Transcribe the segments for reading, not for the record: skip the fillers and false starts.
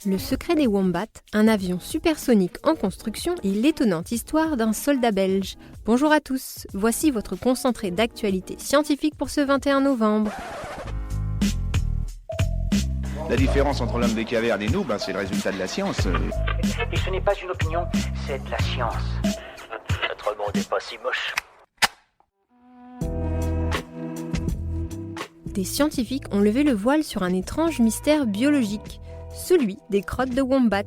Le secret des Wombats, un avion supersonique en construction et l'étonnante histoire d'un soldat belge. Bonjour à tous, voici votre concentré d'actualité scientifique pour ce 21 novembre. La différence entre l'homme des cavernes et nous, c'est le résultat de la science. Et ce n'est pas une opinion, c'est de la science. Notre monde n'est pas si moche. Des scientifiques ont levé le voile sur un étrange mystère biologique, celui des crottes de wombat.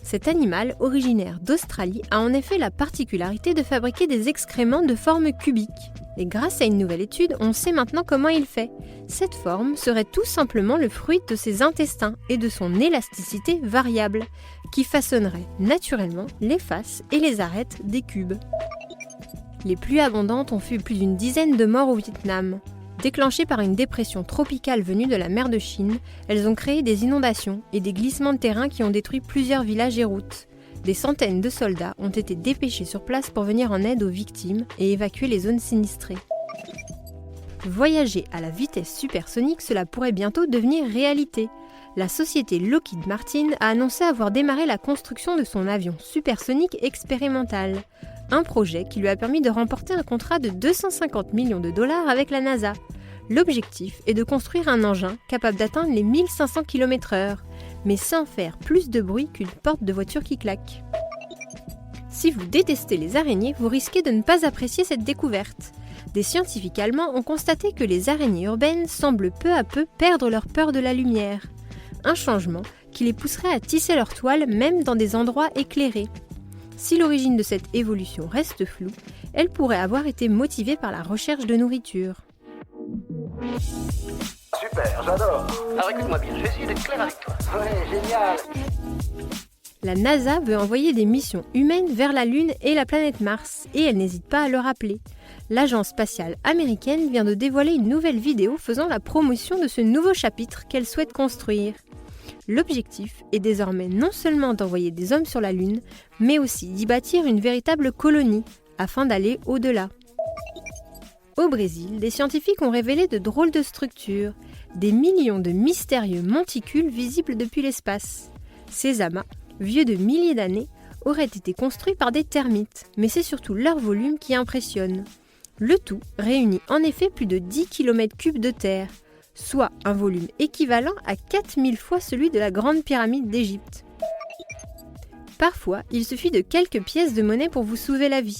Cet animal, originaire d'Australie, a en effet la particularité de fabriquer des excréments de forme cubique. Et grâce à une nouvelle étude, on sait maintenant comment il fait. Cette forme serait tout simplement le fruit de ses intestins et de son élasticité variable, qui façonnerait naturellement les faces et les arêtes des cubes. Les pluies abondantes ont fait plus d'une dizaine de morts au Vietnam. Déclenchées par une dépression tropicale venue de la mer de Chine, elles ont créé des inondations et des glissements de terrain qui ont détruit plusieurs villages et routes. Des centaines de soldats ont été dépêchés sur place pour venir en aide aux victimes et évacuer les zones sinistrées. Voyager à la vitesse supersonique, cela pourrait bientôt devenir réalité. La société Lockheed Martin a annoncé avoir démarré la construction de son avion supersonique expérimental. Un projet qui lui a permis de remporter un contrat de 250 millions de dollars avec la NASA. L'objectif est de construire un engin capable d'atteindre les 1500 km/h, mais sans faire plus de bruit qu'une porte de voiture qui claque. Si vous détestez les araignées, vous risquez de ne pas apprécier cette découverte. Des scientifiques allemands ont constaté que les araignées urbaines semblent peu à peu perdre leur peur de la lumière. Un changement qui les pousserait à tisser leur toile même dans des endroits éclairés. Si l'origine de cette évolution reste floue, elle pourrait avoir été motivée par la recherche de nourriture. Super, j'adore. Alors écoute-moi bien, je vais essayer d'être clair avec toi. Ouais, génial. La NASA veut envoyer des missions humaines vers la Lune et la planète Mars, et elle n'hésite pas à le rappeler. L'agence spatiale américaine vient de dévoiler une nouvelle vidéo faisant la promotion de ce nouveau chapitre qu'elle souhaite construire. L'objectif est désormais non seulement d'envoyer des hommes sur la Lune, mais aussi d'y bâtir une véritable colonie, afin d'aller au-delà. Au Brésil, des scientifiques ont révélé de drôles de structures, des millions de mystérieux monticules visibles depuis l'espace. Ces amas, vieux de milliers d'années, auraient été construits par des termites, mais c'est surtout leur volume qui impressionne. Le tout réunit en effet plus de 10 km3 de terre, soit un volume équivalent à 4000 fois celui de la Grande Pyramide d'Égypte. Parfois, il suffit de quelques pièces de monnaie pour vous sauver la vie.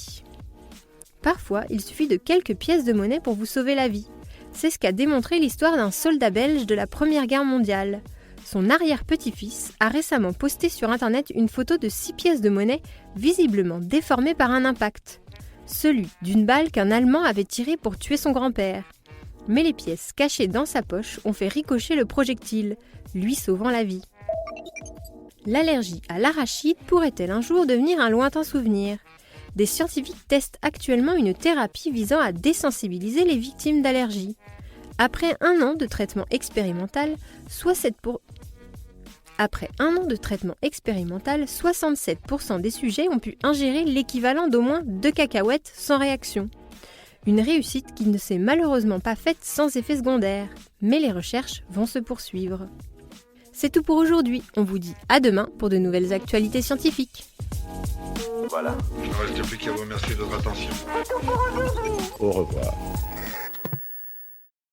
C'est ce qu'a démontré l'histoire d'un soldat belge de la Première Guerre mondiale. Son arrière-petit-fils a récemment posté sur internet une photo de 6 pièces de monnaie visiblement déformées par un impact. Celui d'une balle qu'un Allemand avait tirée pour tuer son grand-père. Mais les pièces cachées dans sa poche ont fait ricocher le projectile, lui sauvant la vie. L'allergie à l'arachide pourrait-elle un jour devenir un lointain souvenir ? Des scientifiques testent actuellement une thérapie visant à désensibiliser les victimes d'allergies. Après un an de traitement expérimental, 67% des sujets ont pu ingérer l'équivalent d'au moins 2 cacahuètes sans réaction. Une réussite qui ne s'est malheureusement pas faite sans effet secondaire, mais les recherches vont se poursuivre. C'est tout pour aujourd'hui, on vous dit à demain pour de nouvelles actualités scientifiques. Voilà. Il ne reste plus qu'à vous remercier de votre attention. C'est tout pour aujourd'hui. Au revoir.